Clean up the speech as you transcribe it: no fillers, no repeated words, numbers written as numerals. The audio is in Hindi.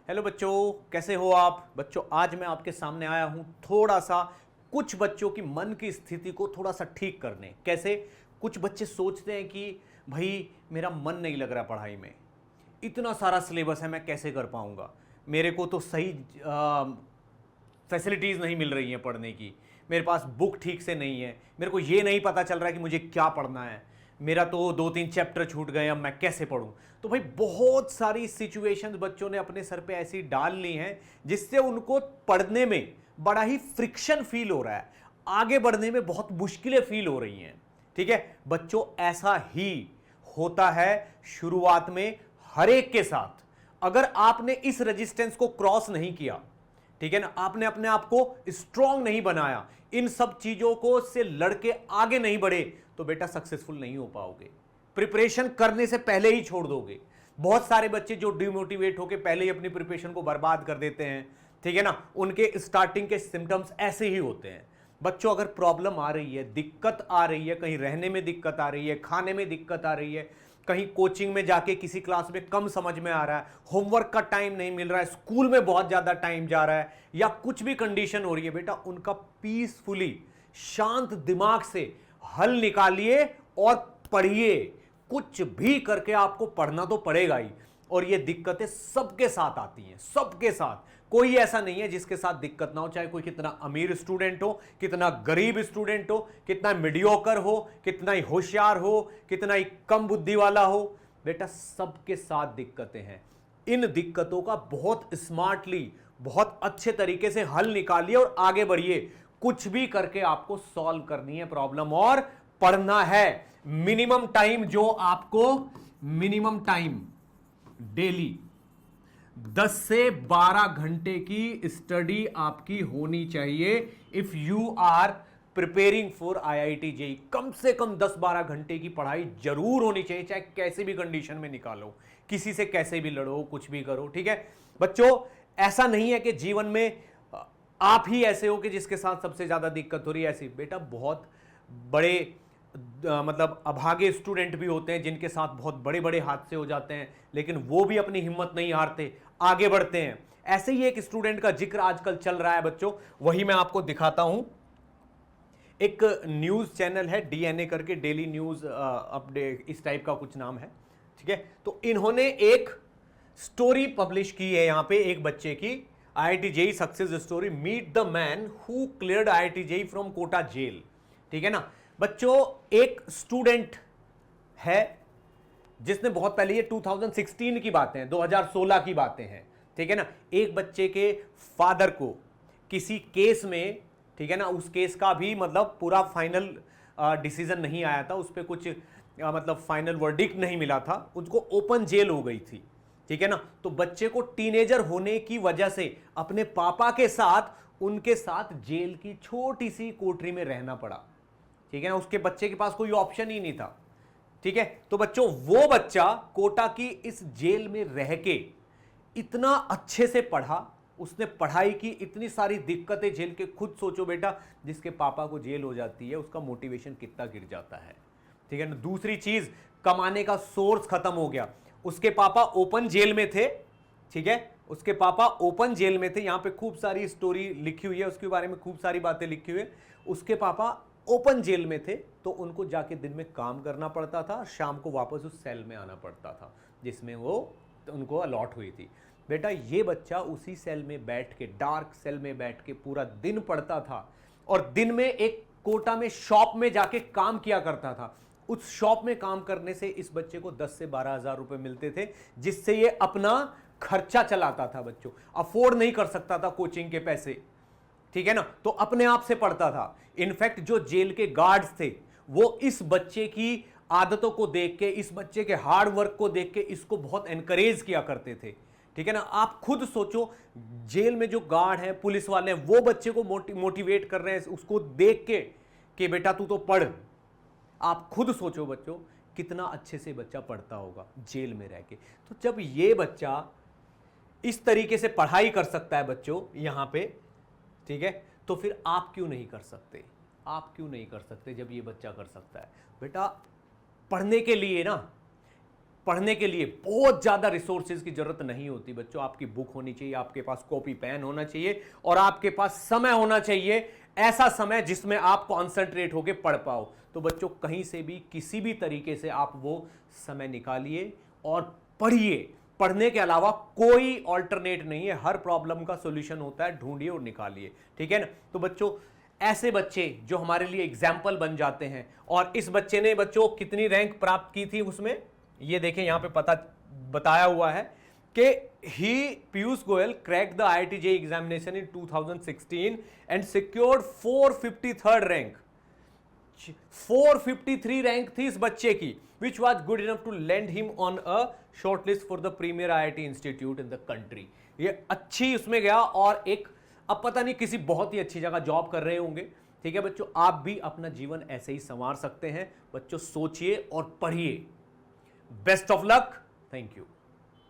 हेलो बच्चों, कैसे हो आप बच्चों। आज मैं आपके सामने आया हूं थोड़ा सा कुछ बच्चों की मन की स्थिति को थोड़ा सा ठीक करने। कैसे? कुछ बच्चे सोचते हैं कि भाई मेरा मन नहीं लग रहा पढ़ाई में, इतना सारा सिलेबस है, मैं कैसे कर पाऊंगा, मेरे को तो सही फैसिलिटीज़ नहीं मिल रही हैं पढ़ने की, मेरे पास बुक ठीक से नहीं है, मेरे को ये नहीं पता चल रहा है कि मुझे क्या पढ़ना है, मेरा तो 2-3 चैप्टर छूट गए, अब मैं कैसे पढूं। तो भाई बहुत सारी सिचुएशंस बच्चों ने अपने सर पे ऐसी डाल ली हैं जिससे उनको पढ़ने में बड़ा ही फ्रिक्शन फील हो रहा है, आगे बढ़ने में बहुत मुश्किलें फील हो रही हैं। ठीक है बच्चों, ऐसा ही होता है शुरुआत में हर एक के साथ। अगर आपने इस रेजिस्टेंस को क्रॉस नहीं किया, ठीक है ना, आपने अपने आप को स्ट्रांग नहीं बनाया, इन सब चीजों को से लड़के आगे नहीं बढ़े, तो बेटा सक्सेसफुल नहीं हो पाओगे। प्रिपरेशन करने से पहले ही छोड़ दोगे। बहुत सारे बच्चे जो डिमोटिवेट होकर पहले ही अपनी प्रिपरेशन को बर्बाद कर देते हैं, ठीक है ना, उनके स्टार्टिंग के सिम्टम्स ऐसे ही होते हैं। बच्चों अगर प्रॉब्लम आ रही है, दिक्कत आ रही है, कहीं रहने में दिक्कत आ रही है, खाने में दिक्कत आ रही है, कहीं कोचिंग में जाके किसी क्लास में कम समझ में आ रहा है, होमवर्क का टाइम नहीं मिल रहा है, स्कूल में बहुत ज्यादा टाइम जा रहा है, या कुछ भी कंडीशन हो रही है, बेटा उनका पीसफुली शांत दिमाग से हल निकालिए और पढ़िए। कुछ भी करके आपको पढ़ना तो पड़ेगा ही। और ये दिक्कतें सबके साथ आती हैं, सबके साथ। कोई ऐसा नहीं है जिसके साथ दिक्कत ना हो, चाहे कोई कितना अमीर स्टूडेंट हो, कितना गरीब स्टूडेंट हो, कितना मीडियोकर हो, कितना ही होशियार हो, कितना ही कम बुद्धि वाला हो, बेटा सबके साथ दिक्कतें हैं। इन दिक्कतों का बहुत स्मार्टली, बहुत अच्छे तरीके से हल निकालिए और आगे बढ़िए। कुछ भी करके आपको सॉल्व करनी है प्रॉब्लम और पढ़ना है। मिनिमम टाइम जो आपको, मिनिमम टाइम डेली 10 से 12 घंटे की स्टडी आपकी होनी चाहिए। If you are preparing for IIT JEE, कम से कम 10-12 घंटे की पढ़ाई जरूर होनी चाहिए, चाहे कैसे भी कंडीशन में निकालो, किसी से कैसे भी लड़ो, कुछ भी करो। ठीक है बच्चों, ऐसा नहीं है कि जीवन में आप ही ऐसे हो कि जिसके साथ सबसे ज्यादा दिक्कत हो रही है। ऐसी बेटा बहुत बड़े मतलब अभागे स्टूडेंट भी होते हैं जिनके साथ बहुत बड़े बड़े हादसे हो जाते हैं, लेकिन वो भी अपनी हिम्मत नहीं हारते, आगे बढ़ते हैं। ऐसे ही एक स्टूडेंट का जिक्र आजकल चल रहा है बच्चों, वही मैं आपको दिखाता हूं। एक न्यूज चैनल है डीएनए करके, डेली न्यूज अपडेट इस टाइप का कुछ नाम है। ठीक है, तो इन्होंने एक स्टोरी पब्लिश की है यहां पे एक बच्चे की, IIT JEE success story, meet the man who cleared IIT JEE from Kota jail. ठीक है ना बच्चों, एक स्टूडेंट है जिसने बहुत पहले, ये 2016 की बातें हैं, 2016 की बातें हैं। ठीक है ना, एक बच्चे के फादर को किसी केस में, ठीक है ना, उस केस का भी मतलब पूरा फाइनल डिसीजन नहीं आया था, उस पर कुछ मतलब फाइनल वर्डिक्ट नहीं मिला था, उसको ओपन जेल हो गई थी। ठीक है ना, तो बच्चे को टीनेजर होने की वजह से अपने पापा के साथ, उनके साथ जेल की छोटी सी कोठरी में रहना पड़ा। ठीक है ना, उसके बच्चे के पास कोई ऑप्शन ही नहीं था। ठीक है, तो बच्चों वो बच्चा कोटा की इस जेल में रह के इतना अच्छे से पढ़ा, उसने पढ़ाई की, इतनी सारी दिक्कतें झेल के, खुद सोचो बेटा जिसके पापा को जेल हो जाती है उसका मोटिवेशन कितना गिर जाता है। ठीक है ना, दूसरी चीज, कमाने का सोर्स खत्म हो गया। उसके पापा ओपन जेल में थे। ठीक है, उसके पापा ओपन जेल में थे, यहां पे खूब सारी स्टोरी लिखी हुई है, उसके बारे में खूब सारी बातें लिखी हुई है। उसके पापा ओपन जेल में थे, तो उनको जाके दिन में काम करना पड़ता था, शाम को वापस उस सेल में आना पड़ता था जिसमें वो उनको अलॉट हुई थी। बेटा ये बच्चा उसी सेल में बैठ के, डार्क सेल में बैठ के पूरा दिन पढ़ता था, और दिन में एक कोटा में शॉप में जाके काम किया करता था। उस शॉप में काम करने से इस बच्चे को 10 से 12 हजार रुपए मिलते थे, जिससे ये अपना खर्चा चलाता था। बच्चों अफोर्ड नहीं कर सकता था कोचिंग के पैसे। ठीक है ना, तो अपने आप से पढ़ता था। इनफैक्ट जो जेल के गार्ड्स थे वो इस बच्चे की आदतों को देख के, इस बच्चे के हार्ड वर्क को देख के इसको बहुत एनकरेज किया करते थे। ठीक है ना, आप खुद सोचो, जेल में जो गार्ड हैं, पुलिस वाले हैं, वो बच्चे को मोटिवेट कर रहे हैं उसको देख के कि बेटा तू तो पढ़। आप खुद सोचो बच्चों, कितना अच्छे से बच्चा पढ़ता होगा जेल में रह के। तो जब ये बच्चा इस तरीके से पढ़ाई कर सकता है बच्चों यहां पे, ठीक है, तो फिर आप क्यों नहीं कर सकते? आप क्यों नहीं कर सकते जब ये बच्चा कर सकता है? बेटा पढ़ने के लिए ना पढ़ने के लिए बहुत ज़्यादा रिसोर्सेज की जरूरत नहीं होती बच्चों। आपकी बुक होनी चाहिए, आपके पास कॉपी पेन होना चाहिए और आपके पास समय होना चाहिए, ऐसा समय जिसमें आप कॉन्सेंट्रेट होकर पढ़ पाओ। तो बच्चों कहीं से भी किसी भी तरीके से आप वो समय निकालिए और पढ़िए। पढ़ने के अलावा कोई ऑल्टरनेट नहीं है, हर प्रॉब्लम का सॉल्यूशन होता है, ढूंढिए और निकालिए, ठीक है ना। तो बच्चों ऐसे बच्चे जो हमारे लिए एग्जाम्पल बन जाते हैं, और इस बच्चे ने बच्चों कितनी रैंक प्राप्त की थी उसमें, ये देखें यहां पे पता बताया हुआ है कि he Piyush Goyal cracked the IIT JEE examination in 2016 and secured 453rd rank. 453 rank थी इस बच्चे की, which was good enough to land him on a shortlist for the premier IIT institute in the country। ये अच्छी उसमें गया और एक अब पता नहीं किसी बहुत ही अच्छी जगह जॉब कर रहे होंगे, ठीक है बच्चों। आप भी अपना जीवन ऐसे ही संवार सकते हैं बच्चों, सोचिए और पढ़िए। Best of luck, thank you.